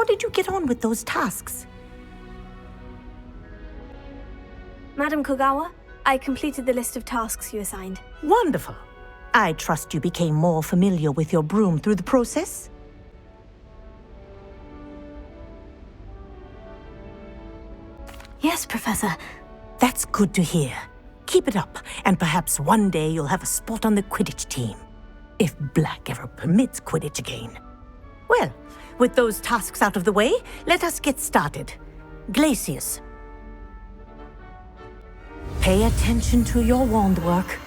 did you get on with those tasks? Madam Kogawa, I completed the list of tasks you assigned. Wonderful. I trust you became more familiar with your broom through the process? Yes, Professor. That's good to hear. Keep it up, and perhaps one day you'll have a spot on the Quidditch team. If Black ever permits Quidditch again. Well, with those tasks out of the way, let us get started. Glacius. Pay attention to your wand work.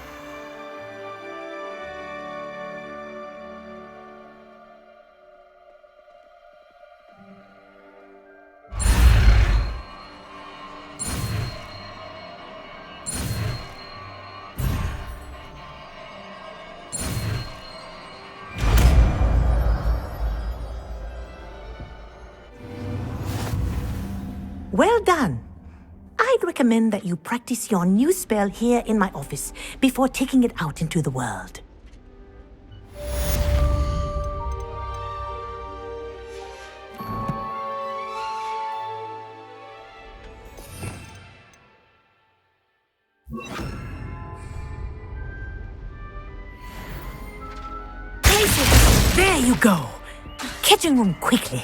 Well done. I'd recommend that you practice your new spell here in my office before taking it out into the world. There you go. Kitchen room quickly.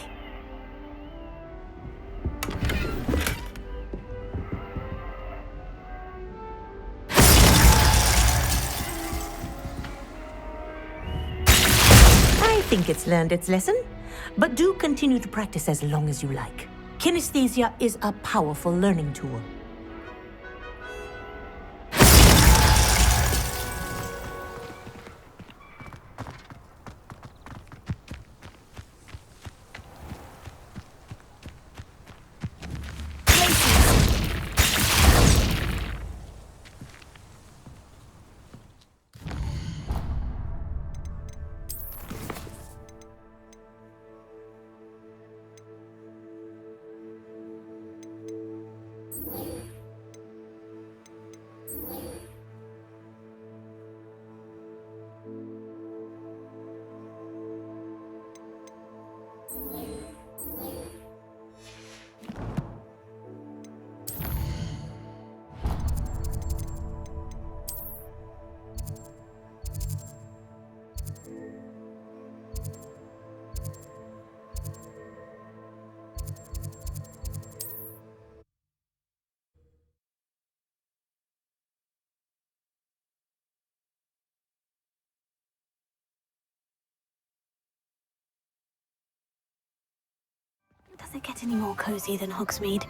I think it's learned its lesson, but do continue to practice as long as you like. Kinesthesia is a powerful learning tool. Does it get any more cozy than Hogsmeade?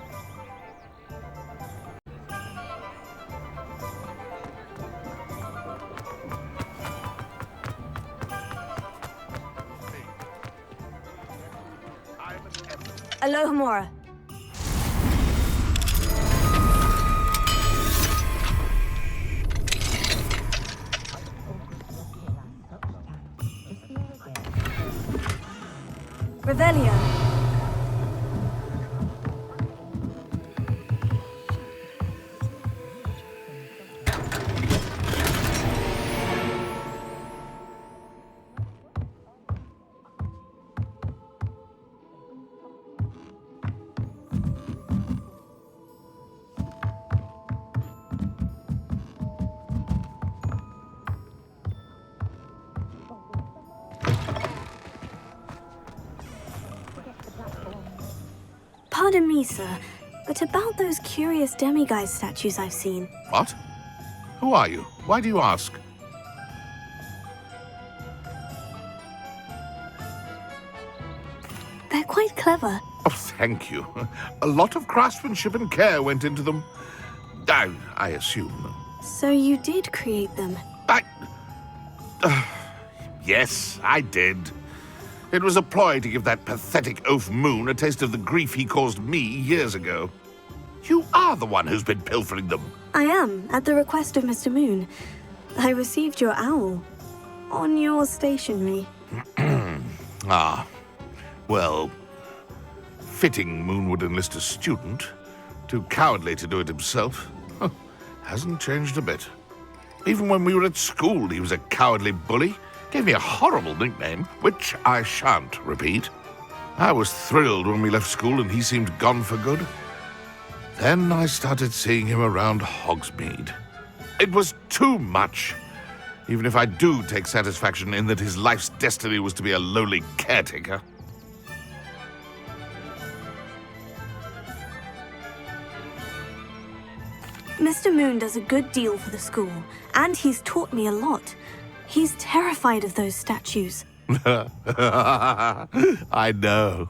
Alohomora. Revelio. Pardon me, sir, but about those curious demiguise statues I've seen. What? Who are you? Why do you ask? They're quite clever. Oh, thank you. A lot of craftsmanship and care went into them. I assume. So you did create them? Yes, I did. It was a ploy to give that pathetic oaf Moon a taste of the grief he caused me years ago. You are the one who's been pilfering them. I am, at the request of Mr. Moon. I received your owl on your stationery. Ah, well, fitting Moon would enlist a student. Too cowardly to do it himself. Hasn't changed a bit. Even when we were at school, he was a cowardly bully. Gave me a horrible nickname, which I shan't repeat. I was thrilled when we left school and he seemed gone for good. Then I started seeing him around Hogsmeade. It was too much. Even if I do take satisfaction in that his life's destiny was to be a lowly caretaker. Mr. Moon does a good deal for the school, and he's taught me a lot. He's terrified of those statues. I know.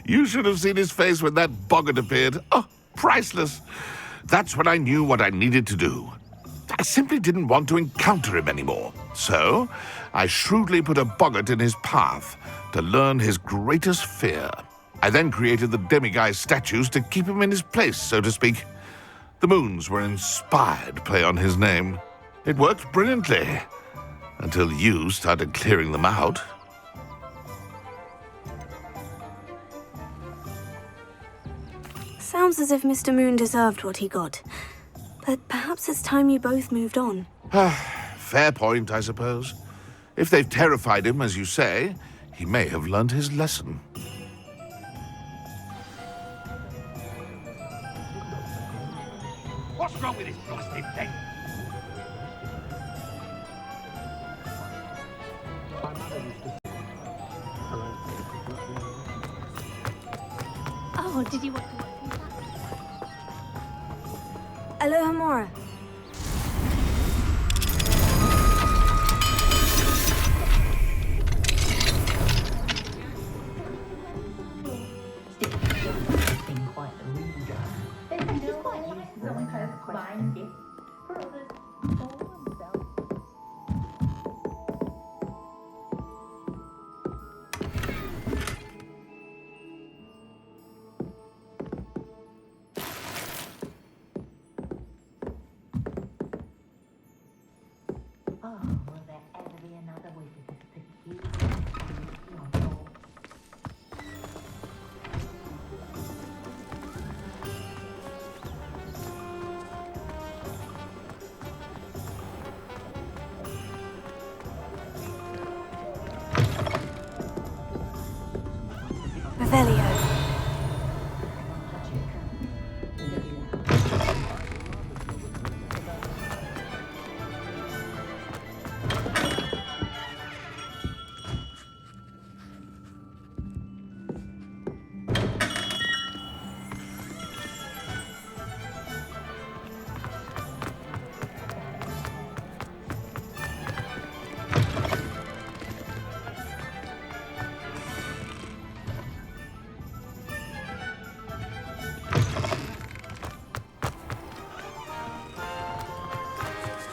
You should have seen his face when that boggart appeared. Oh, priceless. That's when I knew what I needed to do. I simply didn't want to encounter him anymore. So, I shrewdly put a boggart in his path to learn his greatest fear. I then created the demiguise statues to keep him in his place, so to speak. The moons were an inspired play on his name. It worked brilliantly, until you started clearing them out. Sounds as if Mr. Moon deserved what he got. But perhaps it's time you both moved on. Fair point, I suppose. If they've terrified him, as you say, he may have learned his lesson. What's wrong with this blasted thing? Oh, did you want to... Aloha Mora. Revelio.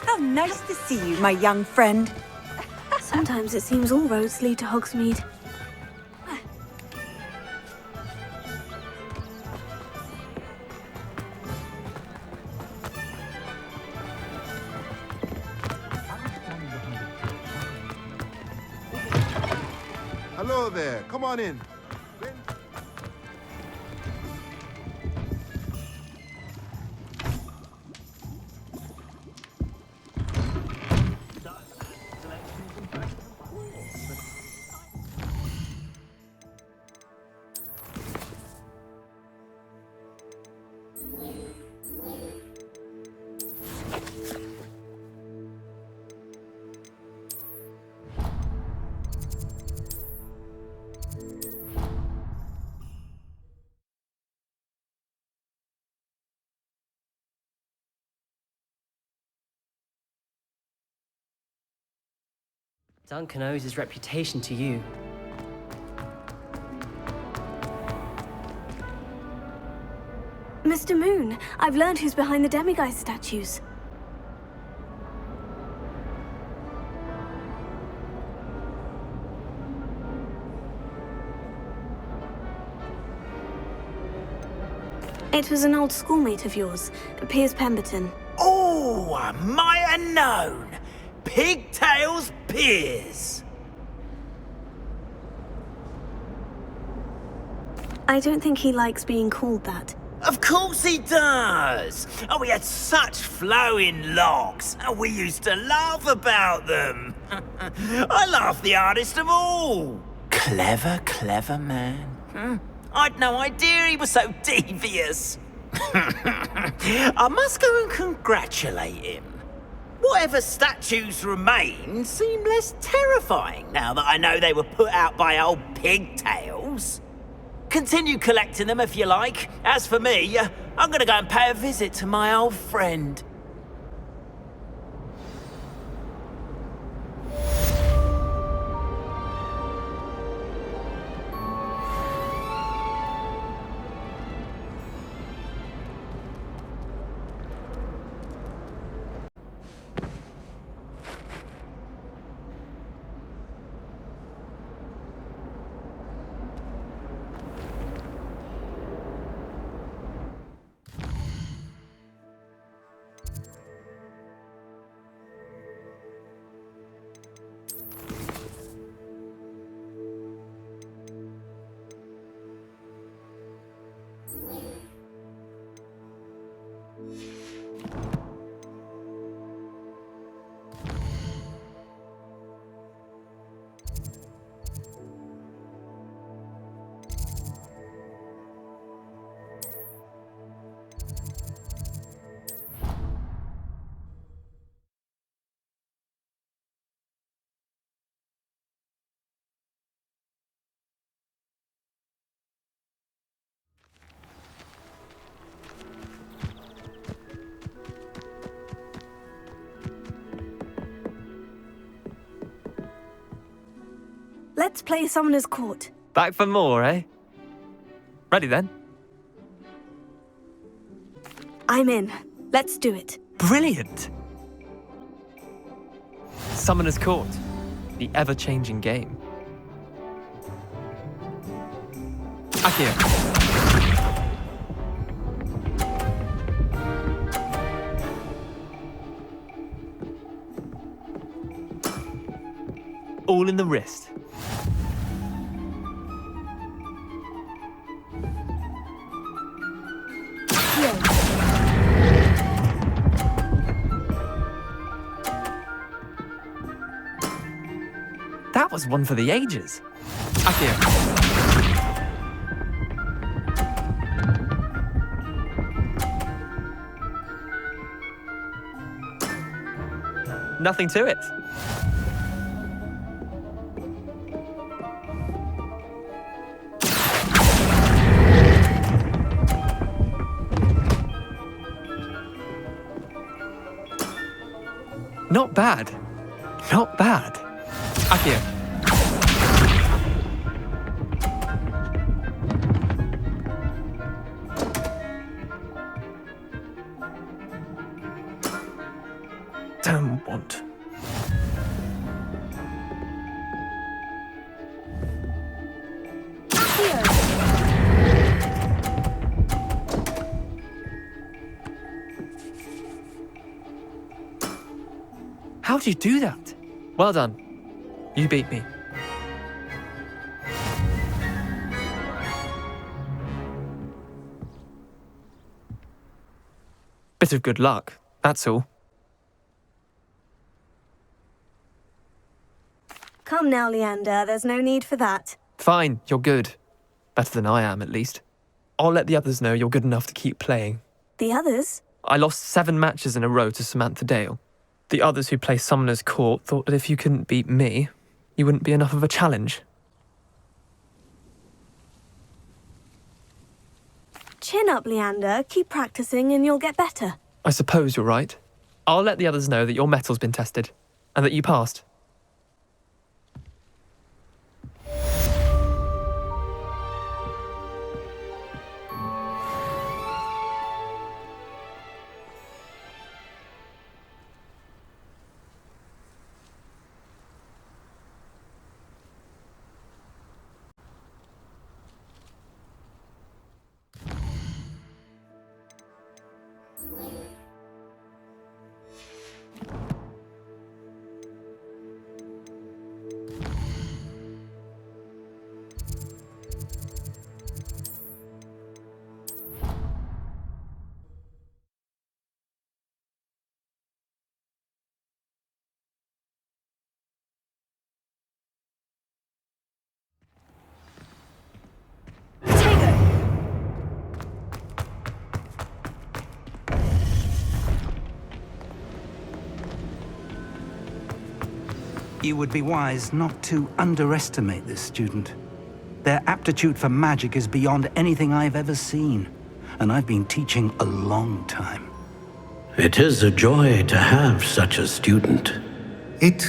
How nice to see you, my young friend. Sometimes it seems all roads lead to Hogsmeade. Hello there. Come on in. Duncan owes his reputation to you. Mr. Moon, I've learned who's behind the demiguise statues. It was an old schoolmate of yours, Piers Pemberton. Oh, I might have known. Pigtails Piers. I don't think he likes being called that. Of course he does. Oh, he had such flowing locks. Oh, we used to laugh about them. I laughed the hardest of all. Clever, clever man. I'd no idea he was so devious. I must go and congratulate him. Whatever statues remain seem less terrifying now that I know they were put out by old pigtails. Continue collecting them if you like. As for me, I'm gonna go and pay a visit to my old friend. Let's play Summoner's Court. Back for more, eh? Ready then? I'm in. Let's do it. Brilliant! Summoner's Court, the ever-changing game. Akio. All in the wrist. That was one for the ages. Akio. Nothing to it. Not bad. Not bad. Akio. Don't want. How'd you do that? Well done. You beat me. Bit of good luck, that's all. Come now, Leander. There's no need for that. Fine, you're good. Better than I am, at least. I'll let the others know you're good enough to keep playing. The others? I lost 7 matches in a row to Samantha Dale. The others who play Summoner's Court thought that if you couldn't beat me, you wouldn't be enough of a challenge. Chin up, Leander. Keep practicing and you'll get better. I suppose you're right. I'll let the others know that your metal's been tested, and that you passed. You would be wise not to underestimate this student. Their aptitude for magic is beyond anything I've ever seen, and I've been teaching a long time. It is a joy to have such a student. It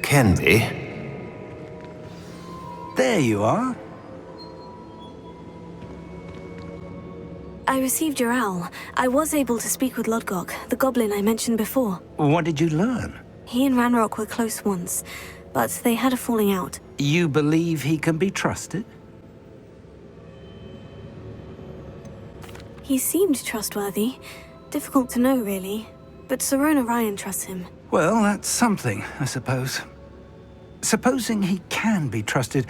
can be. There you are. I received your owl. I was able to speak with Lodgok, the goblin I mentioned before. What did you learn? He and Ranrock were close once, but they had a falling out. You believe he can be trusted? He seemed trustworthy. Difficult to know, really. But Sirona Ryan trusts him. Well, that's something, I suppose. Supposing he can be trusted,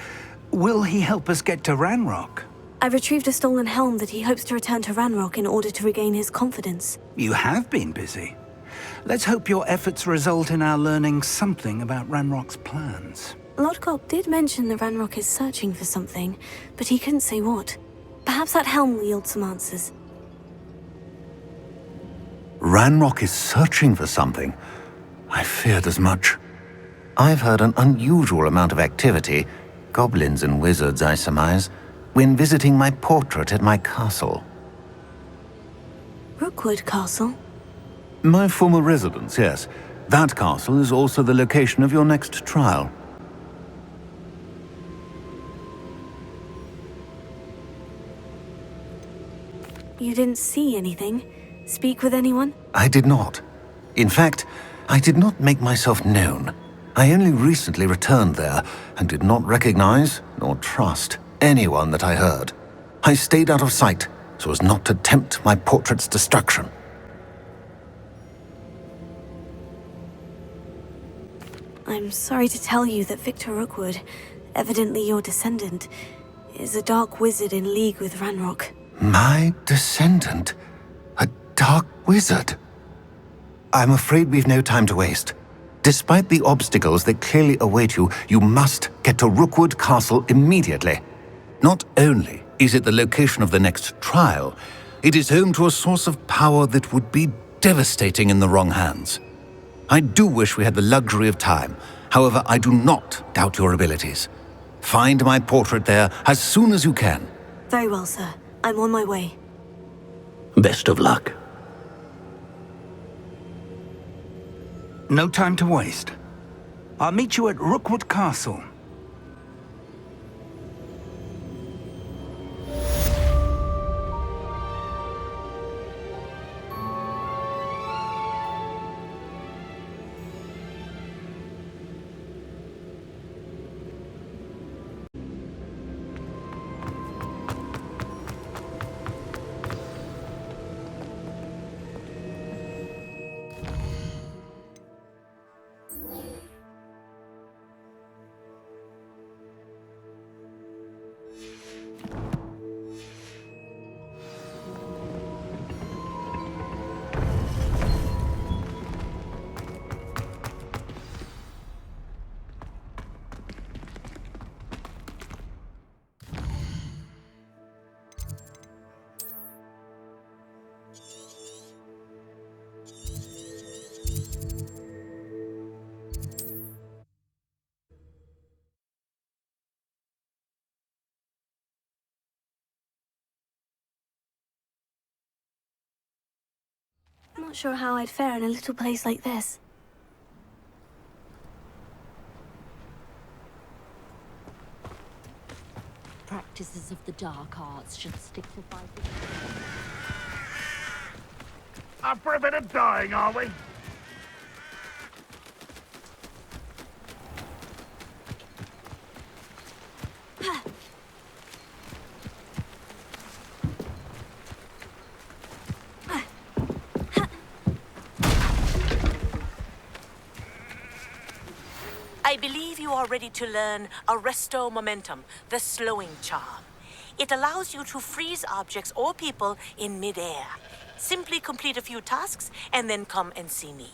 will he help us get to Ranrock? I've retrieved a stolen helm that he hopes to return to Ranrock in order to regain his confidence. You have been busy. Let's hope your efforts result in our learning something about Ranrock's plans. Lodgok did mention that Ranrock is searching for something, but he couldn't say what. Perhaps that helm will yield some answers. Ranrock is searching for something. I feared as much. I've heard an unusual amount of activity, goblins and wizards, I surmise, when visiting my portrait at my castle. Rookwood Castle? My former residence, yes. That castle is also the location of your next trial. You didn't see anything? Speak with anyone? I did not. In fact, I did not make myself known. I only recently returned there and did not recognize nor trust anyone that I heard. I stayed out of sight so as not to tempt my portrait's destruction. I'm sorry to tell you that Victor Rookwood, evidently your descendant, is a dark wizard in league with Ranrock. My descendant? A dark wizard? I'm afraid we've no time to waste. Despite the obstacles that clearly await you, you must get to Rookwood Castle immediately. Not only is it the location of the next trial, it is home to a source of power that would be devastating in the wrong hands. I do wish we had the luxury of time. However, I do not doubt your abilities. Find my portrait there as soon as you can. Very well, sir. I'm on my way. Best of luck. No time to waste. I'll meet you at Rookwood Castle. I'm not sure how I'd fare in a little place like this. Practices of the dark arts should stick for 5 years. Up for a bit of dying, are we? I believe you are ready to learn Arresto Momentum, the slowing charm. It allows you to freeze objects or people in midair. Simply complete a few tasks and then come and see me.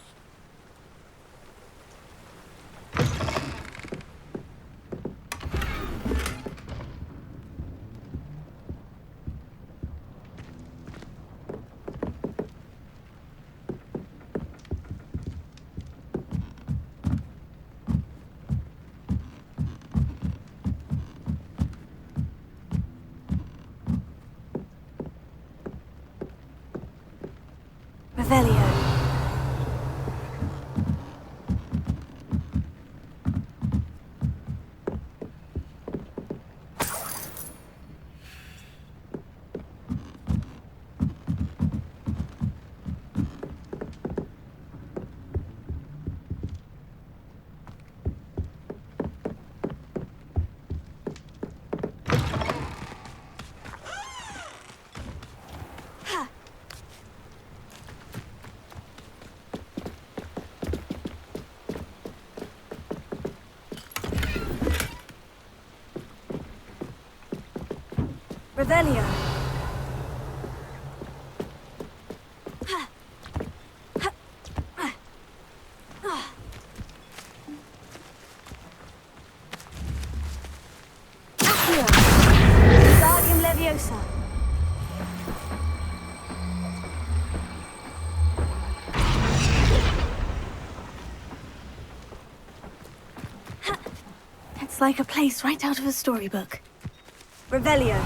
Revelio. Revelio. Accio. Guardium Leviosa. It's like a place right out of a storybook. Revelio.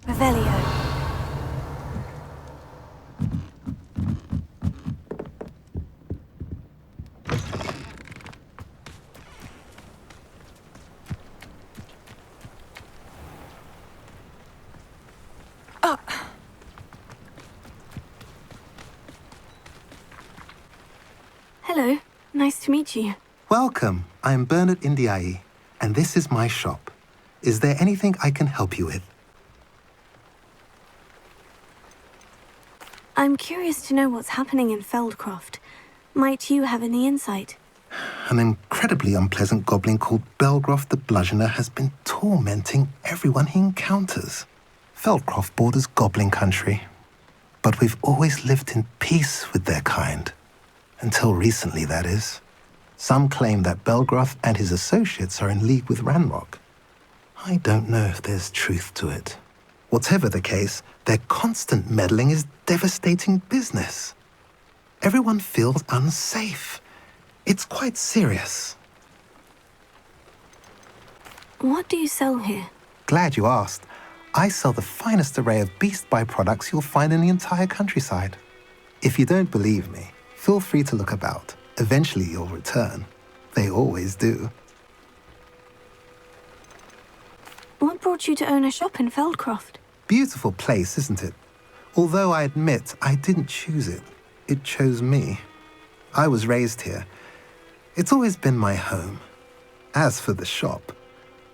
Revelio. Hello. Nice to meet you. Welcome. I am Bernard Indiai, and this is my shop. Is there anything I can help you with? I'm curious to know what's happening in Feldcroft. Might you have any insight? An incredibly unpleasant goblin called Belgroth the Bludgeoner has been tormenting everyone he encounters. Feldcroft borders goblin country, but we've always lived in peace with their kind. Until recently, that is. Some claim that Belgroth and his associates are in league with Ranrock. I don't know if there's truth to it. Whatever the case, their constant meddling is devastating business. Everyone feels unsafe. It's quite serious. What do you sell here? Glad you asked. I sell the finest array of beast byproducts you'll find in the entire countryside. If you don't believe me, feel free to look about. Eventually you'll return. They always do. What brought you to own a shop in Feldcroft? Beautiful place, isn't it? Although I admit I didn't choose it. It chose me. I was raised here. It's always been my home. As for the shop,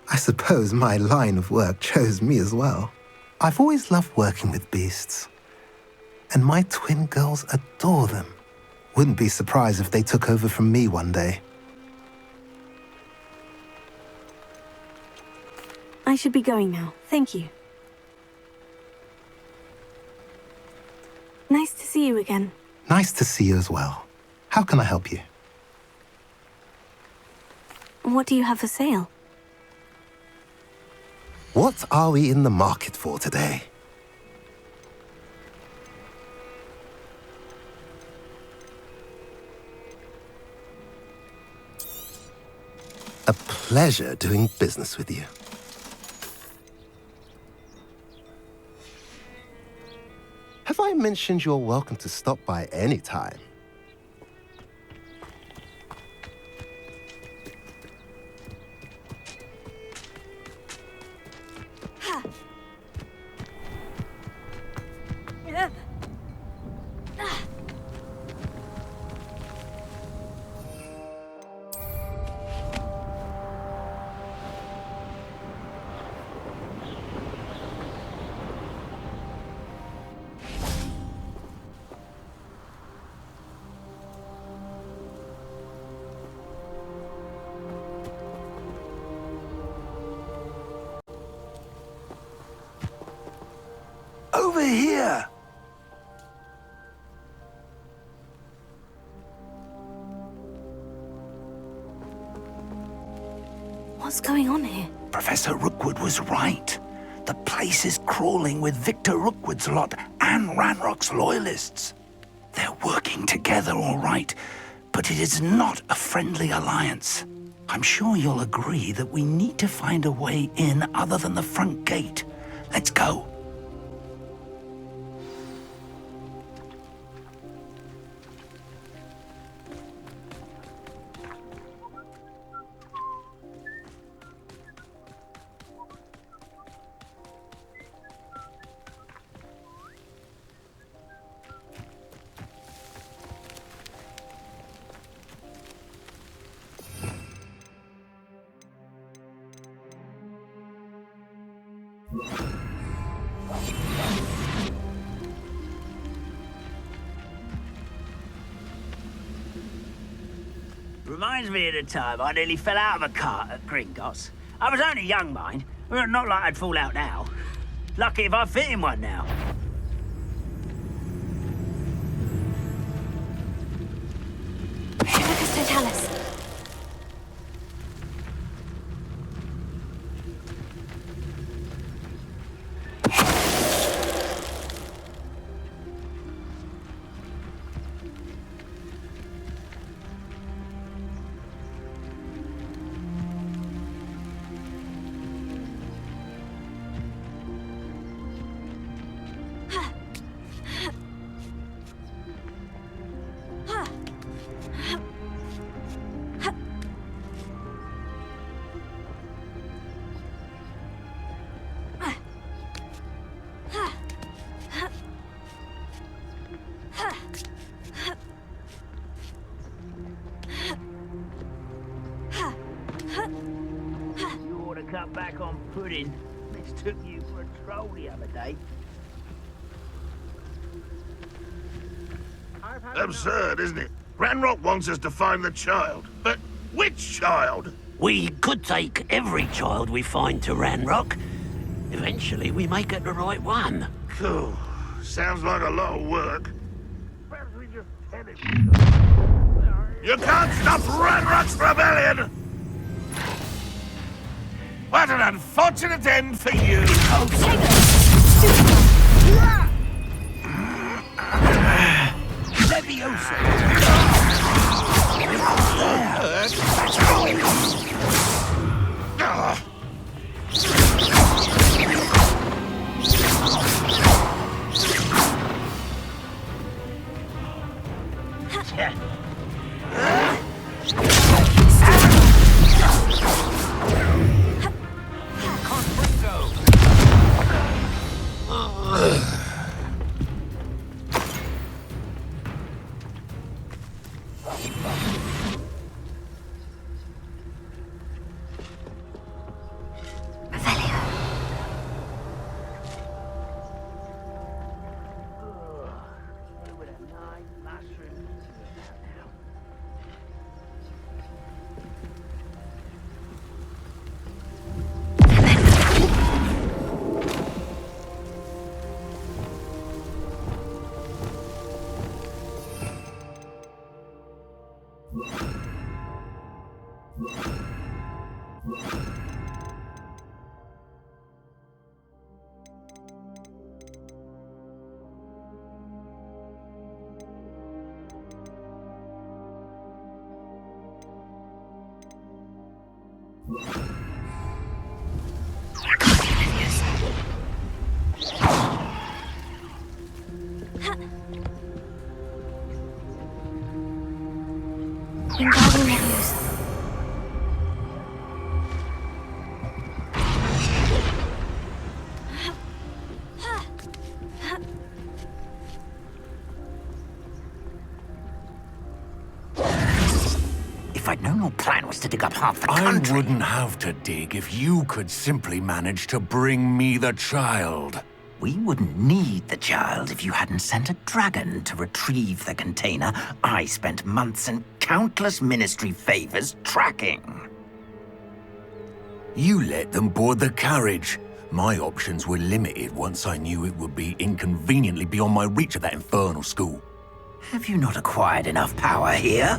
I suppose my line of work chose me as well. I've always loved working with beasts. And my twin girls adore them. Wouldn't be surprised if they took over from me one day. I should be going now. Thank you. Nice to see you again. Nice to see you as well. How can I help you? What do you have for sale? What are we in the market for today? A pleasure doing business with you. Have I mentioned you're welcome to stop by any time? over here! What's going on here? Professor Rookwood was right. The place is crawling with Victor Rookwood's lot and Ranrock's loyalists. They're working together, all right, but it is not a friendly alliance. I'm sure you'll agree that we need to find a way in other than the front gate. Let's go. Reminds me of the time I nearly fell out of a cart at Gringotts. I was only young, mind. Well, not like I'd fall out now. Lucky if I fit in one now. Lucas Totalis. You ought to cut back on pudding. Mistook you for a troll the other day. Absurd, isn't it? Ranrock wants us to find the child. But which child? We could take every child we find to Ranrock. Eventually, we may get the right one. Cool. Sounds like a lot of work. Perhaps we just tell him. You can't stop Ranrock's rebellion! What an unfortunate end for you! If I'd known your plan was to dig up half the country... I wouldn't have to dig if you could simply manage to bring me the child. We wouldn't need the child if you hadn't sent a dragon to retrieve the container I spent months and countless ministry favors tracking. You let them board the carriage. My options were limited once I knew it would be inconveniently beyond my reach at that infernal school. Have you not acquired enough power here?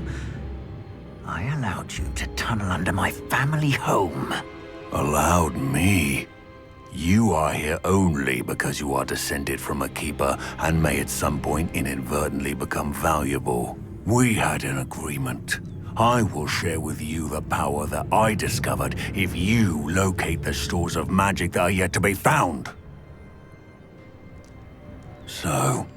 I allowed you to tunnel under my family home. Allowed me? You are here only because you are descended from a keeper and may at some point inadvertently become valuable. We had an agreement. I will share with you the power that I discovered if you locate the stores of magic that are yet to be found. So,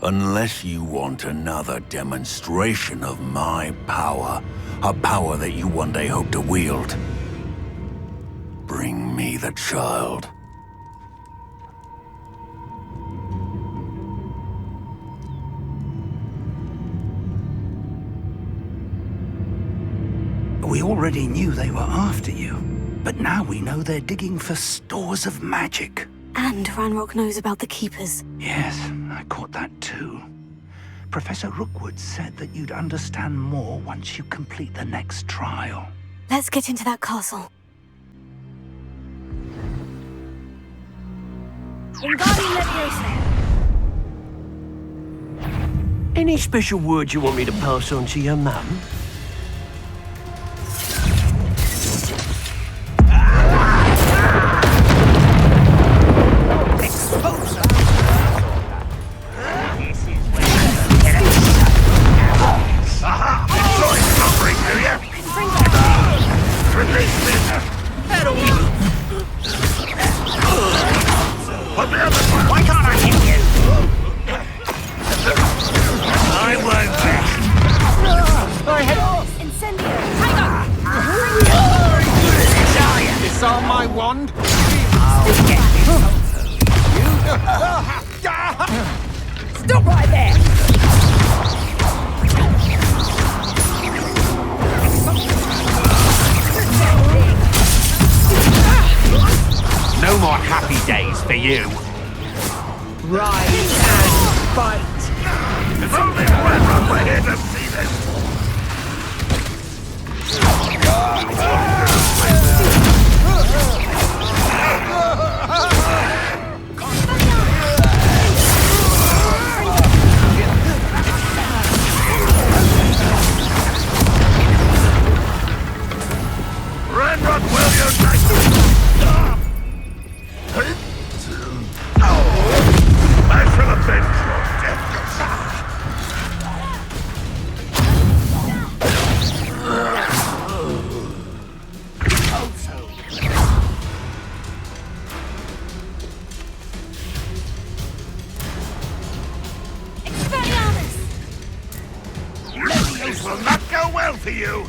unless you want another demonstration of my power, a power that you one day hope to wield, bring me the child. We already knew they were after you, but now we know they're digging for stores of magic. And Ranrock knows about the Keepers. Yes, I caught that too. Professor Rookwood said that you'd understand more once you complete the next trial. Let's get into that castle. Any special words you want me to pass on to your mum? Why can't I hit you? I won't back. Incendio! Disarm my wand? Stop right there! No more happy days for you. Rise and fight! If only Ranrock were here to see this! Ranrock, will you like to stop? I shall avenge your death. This will not go well for you.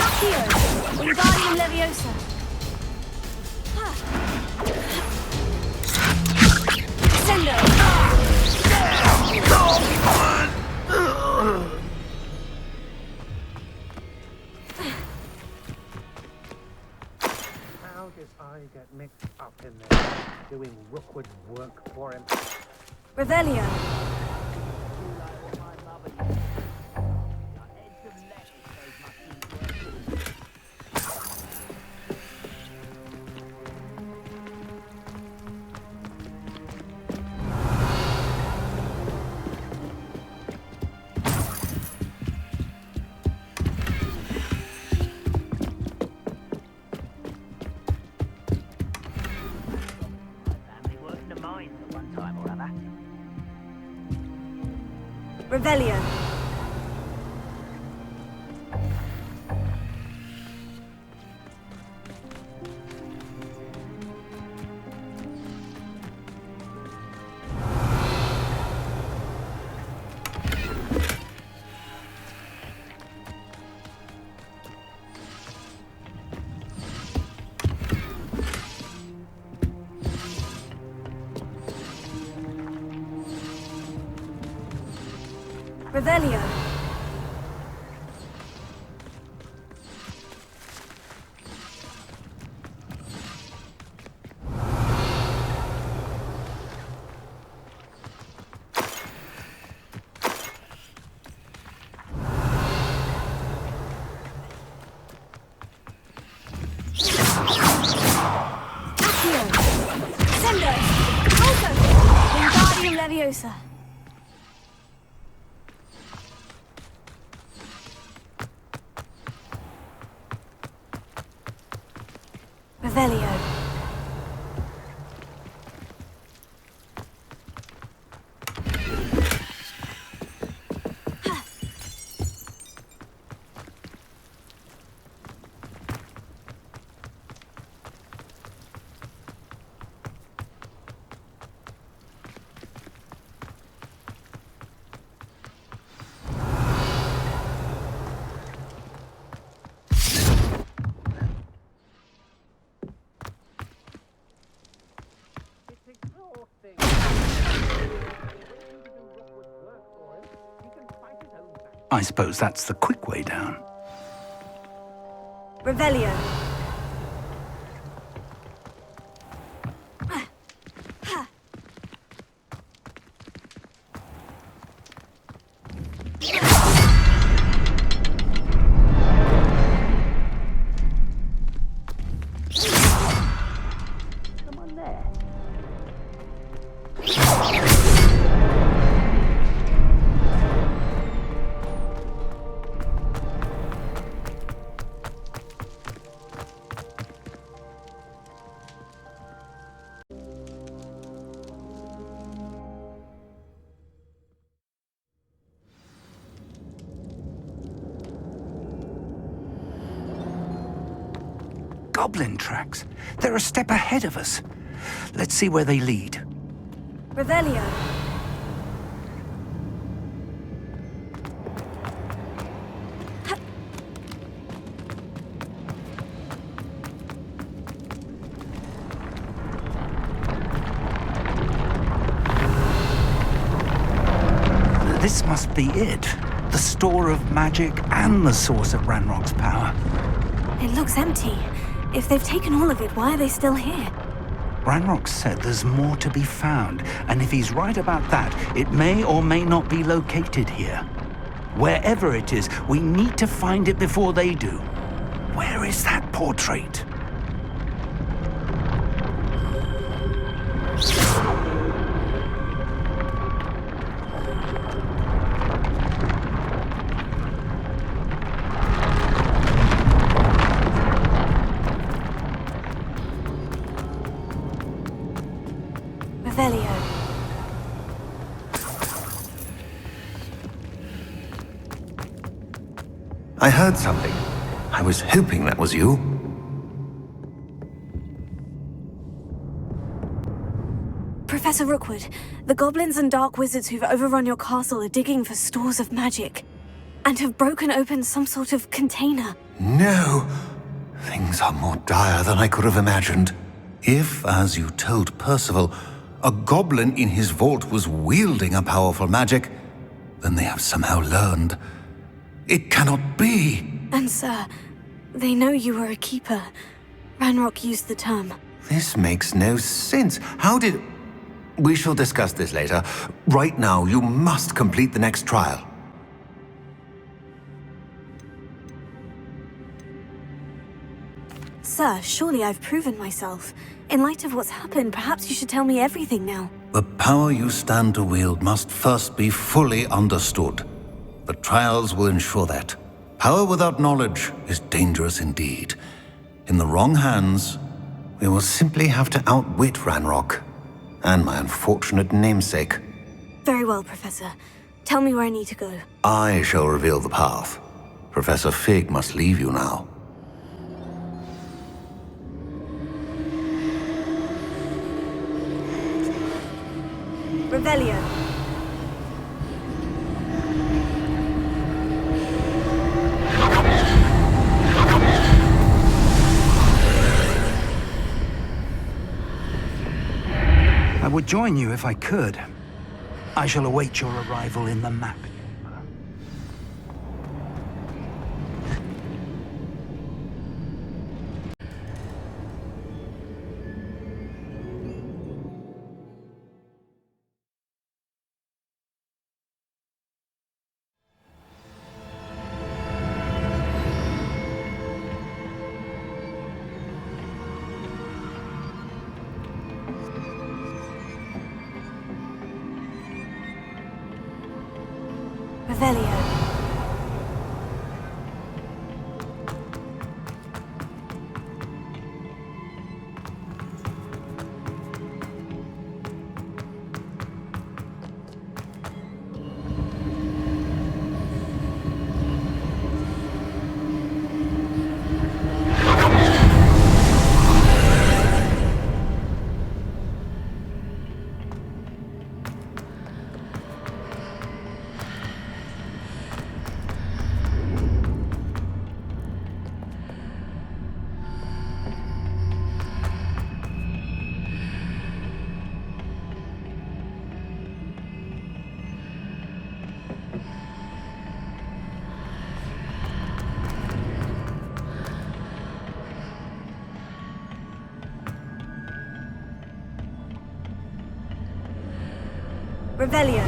Accio! Wingardium Leviosa! Sendo! How did I get mixed up in this, doing Rookwood's work for him? Revelio! Revelio! Revelio! Revelio, sir. Revelio. I suppose that's the quick way down. Revelio. Come on there. Goblin tracks. They're a step ahead of us. Let's see where they lead. Revelio. This must be it. The store of magic and the source of Ranrock's power. It looks empty. If they've taken all of it, why are they still here? Ranrock said there's more to be found, and if he's right about that, it may or may not be located here. Wherever it is, we need to find it before they do. Where is that portrait? Revelio. I heard something. I was hoping that was you. Professor Rookwood, the goblins and dark wizards who've overrun your castle are digging for stores of magic and have broken open some sort of container. No! Things are more dire than I could have imagined. If, as you told Percival, a goblin in his vault was wielding a powerful magic, then they have somehow learned. It cannot be! And sir, they know you were a keeper. Ranrock used the term. This makes no sense. How did... We shall discuss this later. Right now, you must complete the next trial. Sir, surely I've proven myself. In light of what's happened, perhaps you should tell me everything now. The power you stand to wield must first be fully understood. The trials will ensure that. Power without knowledge is dangerous indeed. In the wrong hands, we will simply have to outwit Ranrock and my unfortunate namesake. Very well, Professor. Tell me where I need to go. I shall reveal the path. Professor Fig must leave you now. Revelio. I would join you if I could. I shall await your arrival in the map. Revelio. Revelio.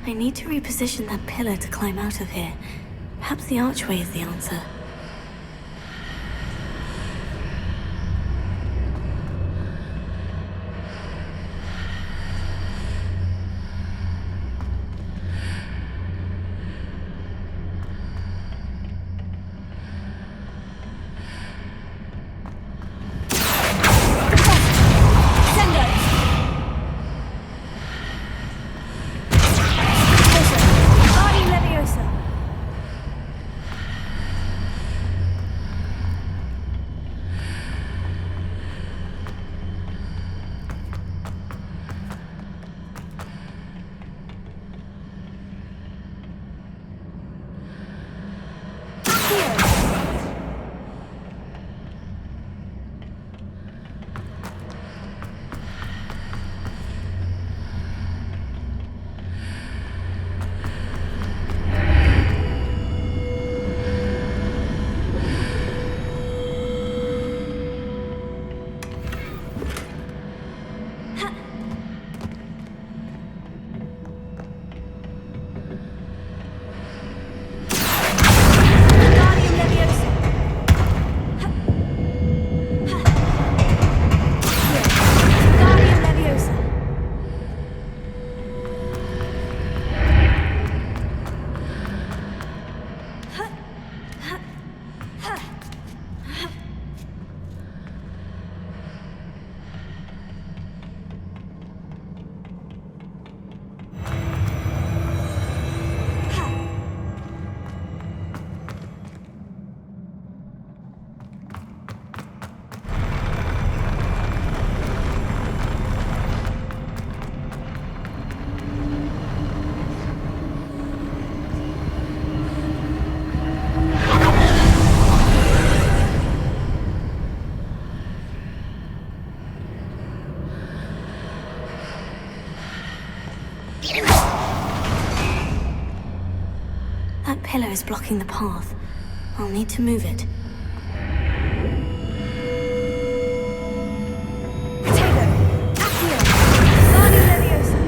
I need to reposition that pillar to climb out of here. Perhaps the archway is the answer. That pillar is blocking the path. I'll need to move it. Potato! Accio! Guardian Leviosa!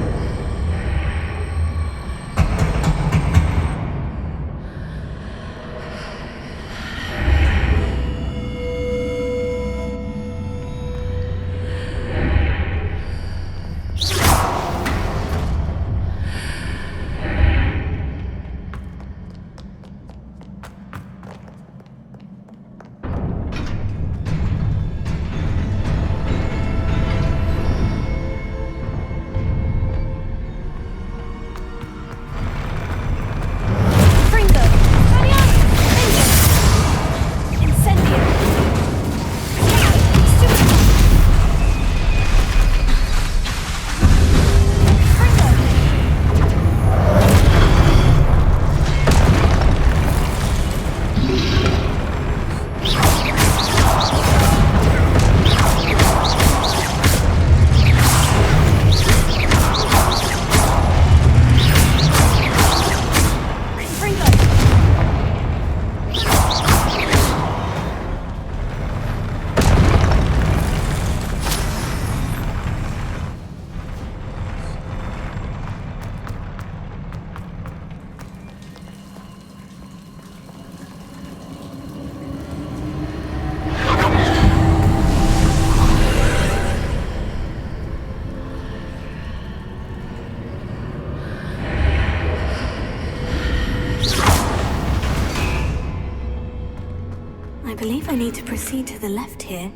need to proceed to the left here,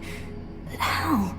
but how?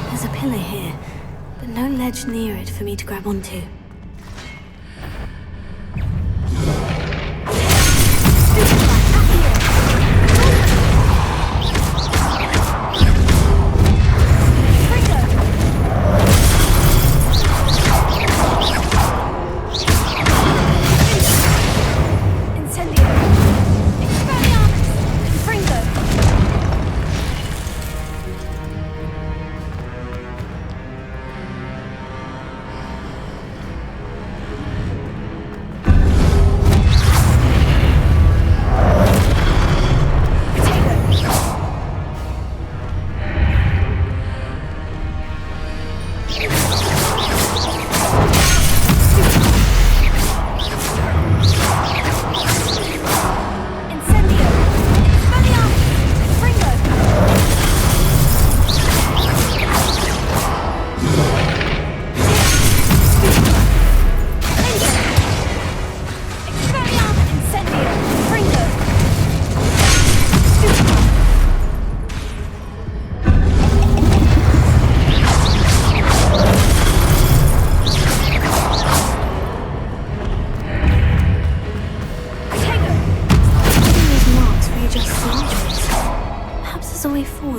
There's a pillar here, but no ledge near it for me to grab onto.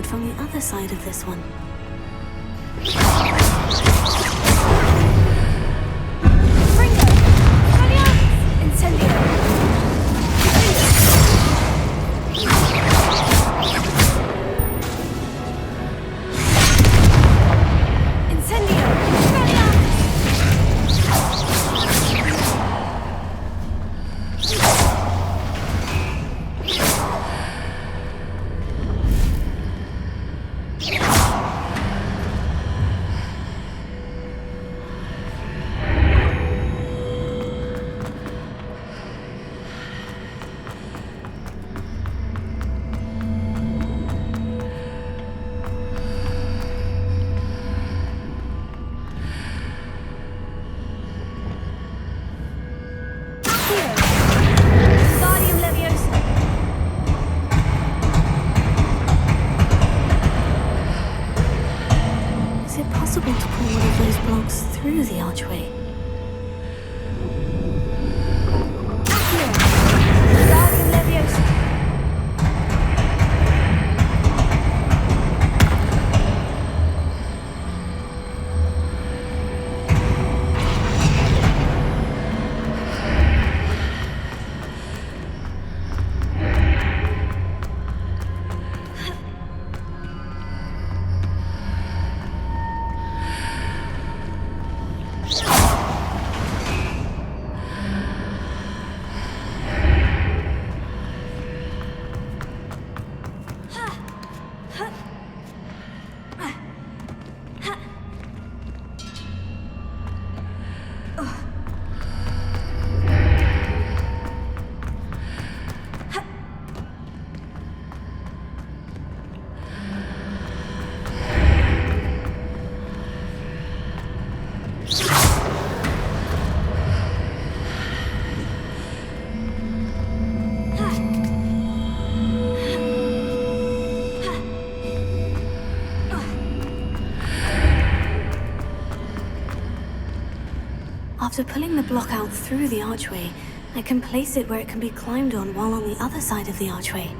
From the other side of this one. Through the archway. After pulling the block out through the archway, I can place it where it can be climbed on while on the other side of the archway.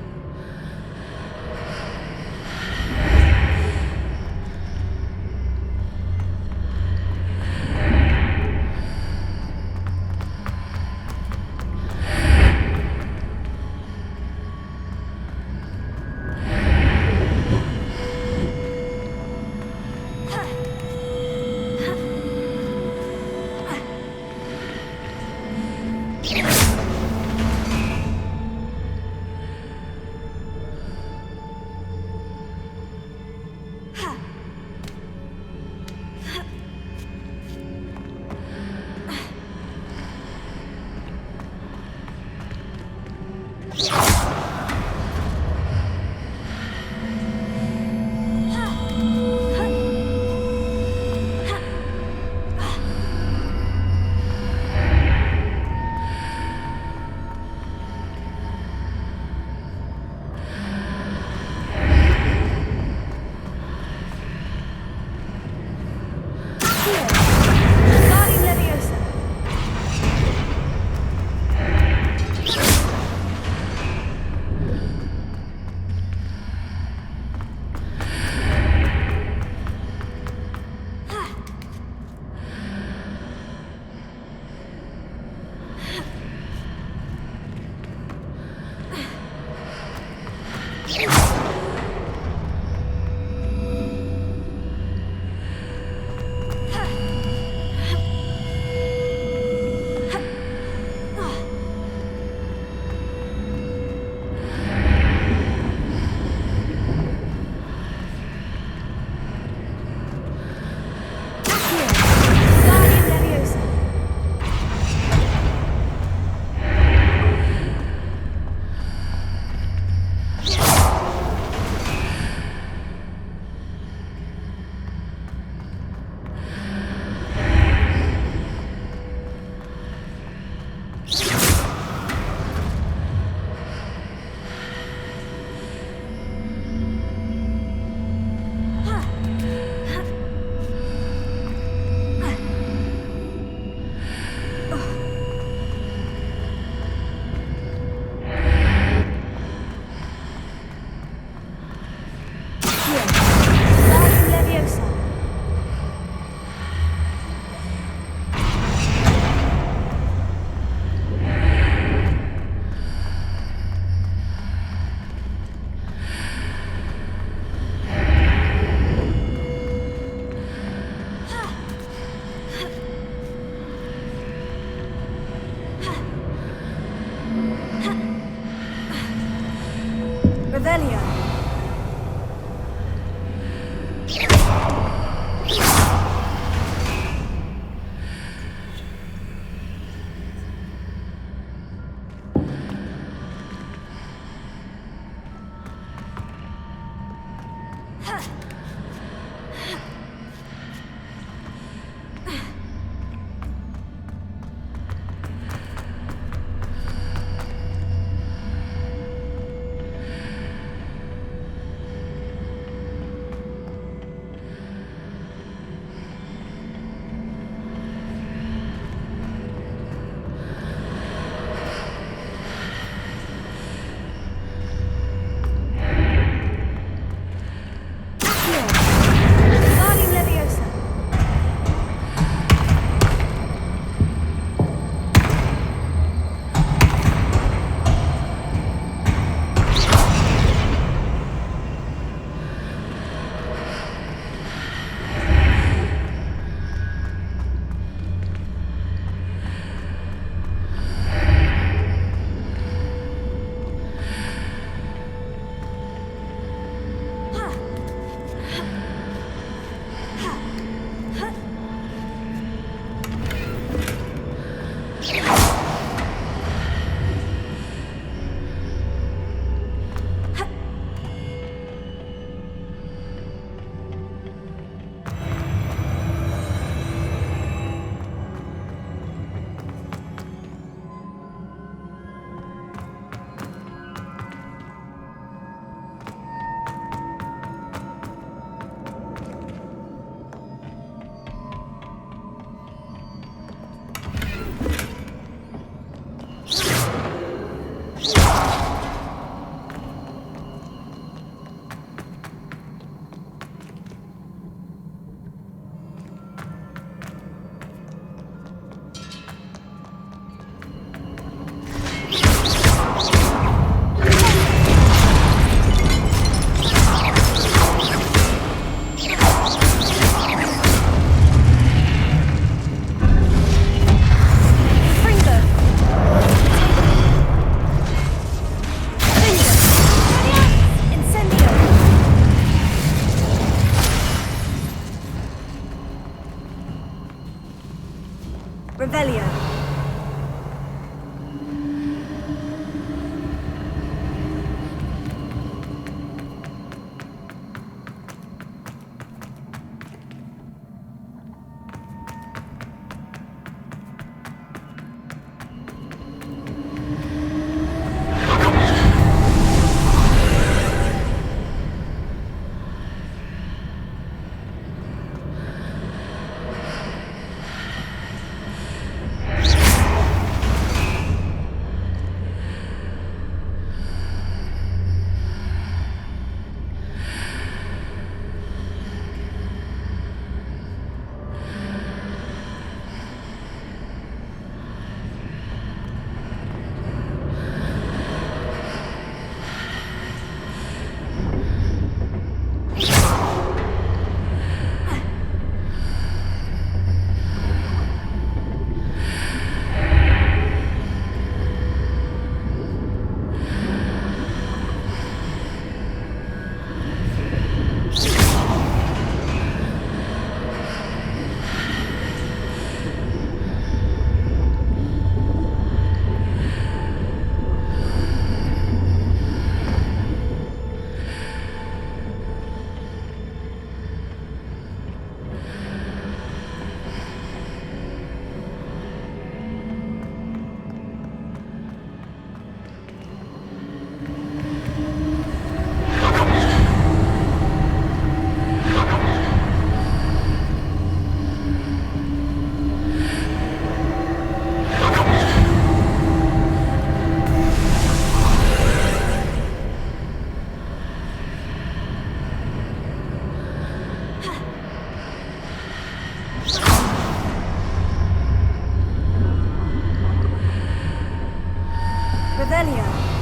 Revelio.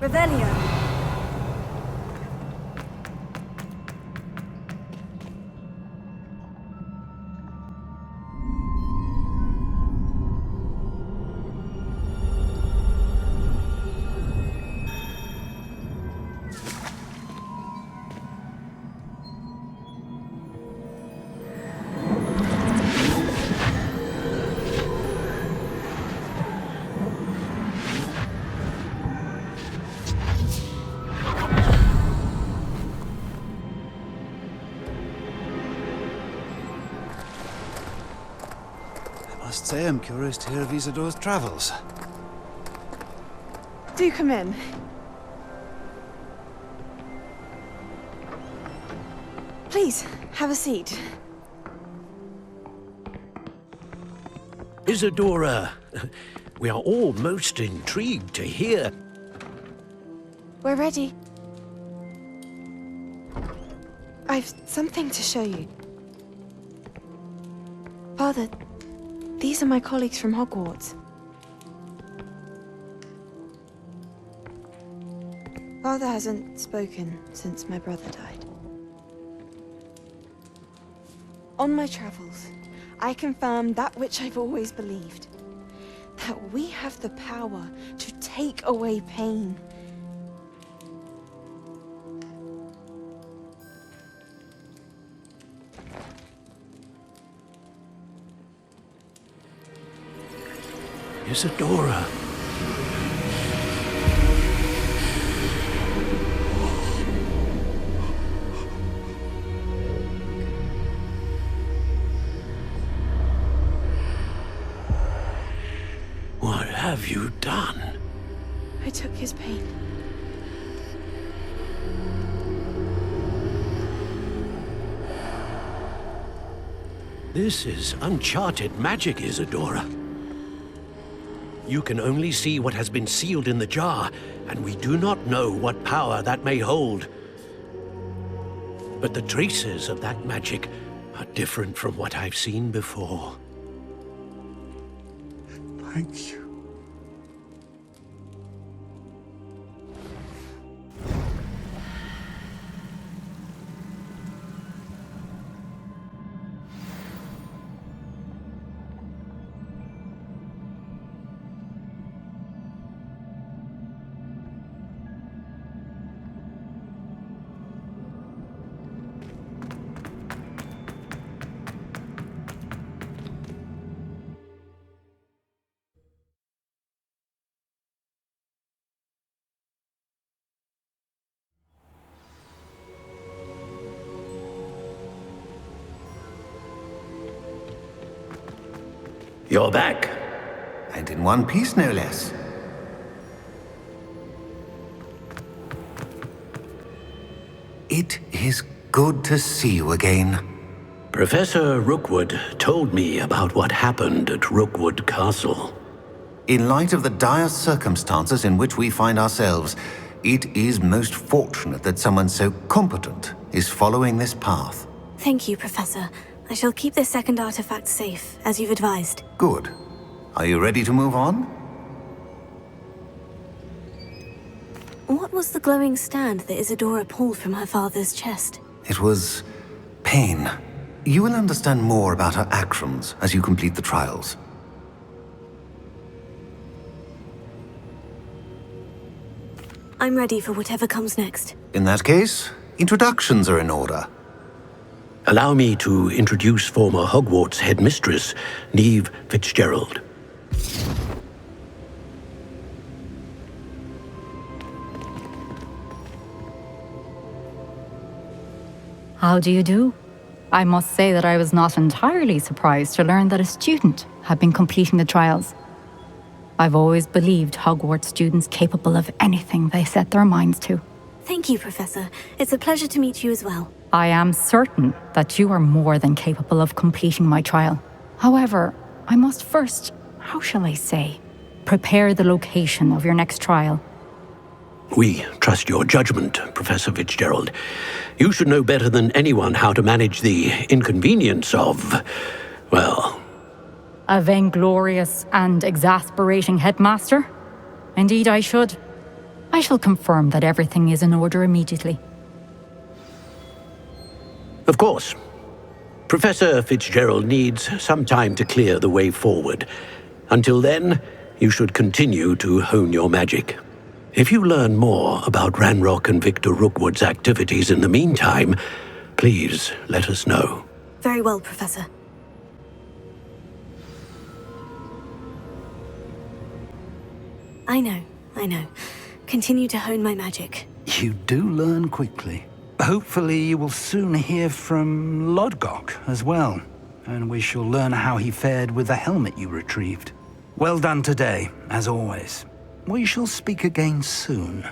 Revelio. I must say I'm curious to hear of Isidore's travels. Do come in. Please, have a seat. Isidora, we are all most intrigued to hear. We're ready. I've something to show you. Father, these are my colleagues from Hogwarts. Father hasn't spoken since my brother died. On my travels, I confirmed that which I've always believed. That we have the power to take away pain. Isidora. What have you done? I took his pain. This is uncharted magic, Isidora. You can only see what has been sealed in the jar, and we do not know what power that may hold. But the traces of that magic are different from what I've seen before. Thank you. You're back. And in one piece, no less. It is good to see you again. Professor Rookwood told me about what happened at Rookwood Castle. In light of the dire circumstances in which we find ourselves, it is most fortunate that someone so competent is following this path. Thank you, Professor. I shall keep this second artifact safe, as you've advised. Good. Are you ready to move on? What was the glowing stand that Isidora pulled from her father's chest? It was pain. You will understand more about her actions as you complete the trials. I'm ready for whatever comes next. In that case, introductions are in order. Allow me to introduce former Hogwarts headmistress, Neve Fitzgerald. How do you do? I must say that I was not entirely surprised to learn that a student had been completing the trials. I've always believed Hogwarts students capable of anything they set their minds to. Thank you, Professor. It's a pleasure to meet you as well. I am certain that you are more than capable of completing my trial. However, I must first, how shall I say, prepare the location of your next trial. We trust your judgment, Professor Fitzgerald. You should know better than anyone how to manage the inconvenience of, well... A vainglorious and exasperating headmaster? Indeed I should. I shall confirm that everything is in order immediately. Of course. Professor Fitzgerald needs some time to clear the way forward. Until then, you should continue to hone your magic. If you learn more about Ranrock and Victor Rookwood's activities in the meantime, please let us know. Very well, Professor. I know. Continue to hone my magic. You do learn quickly. Hopefully you will soon hear from Lodgok as well, and we shall learn how he fared with the helmet you retrieved. Well done today, as always. We shall speak again soon.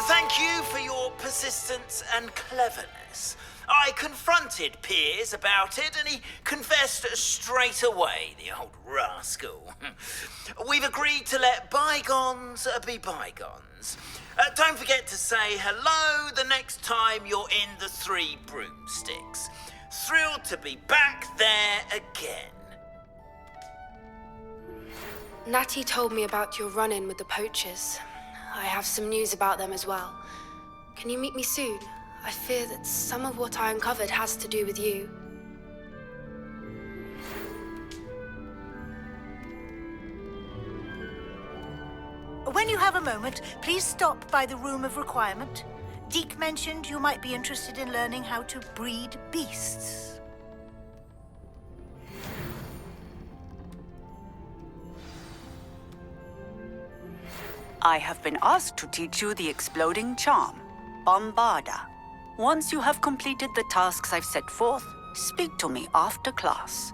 Thank you for your persistence and cleverness. I confronted Piers about it, and he confessed straight away, the old rascal. We've agreed to let bygones be bygones. Don't forget to say hello the next time you're in the Three Broomsticks. Thrilled to be back there again. Natty told me about your run-in with the poachers. I have some news about them as well. Can you meet me soon? I fear that some of what I uncovered has to do with you. When you have a moment, please stop by the Room of Requirement. Deke mentioned you might be interested in learning how to breed beasts. I have been asked to teach you the exploding charm, Bombarda. Once you have completed the tasks I've set forth, speak to me after class.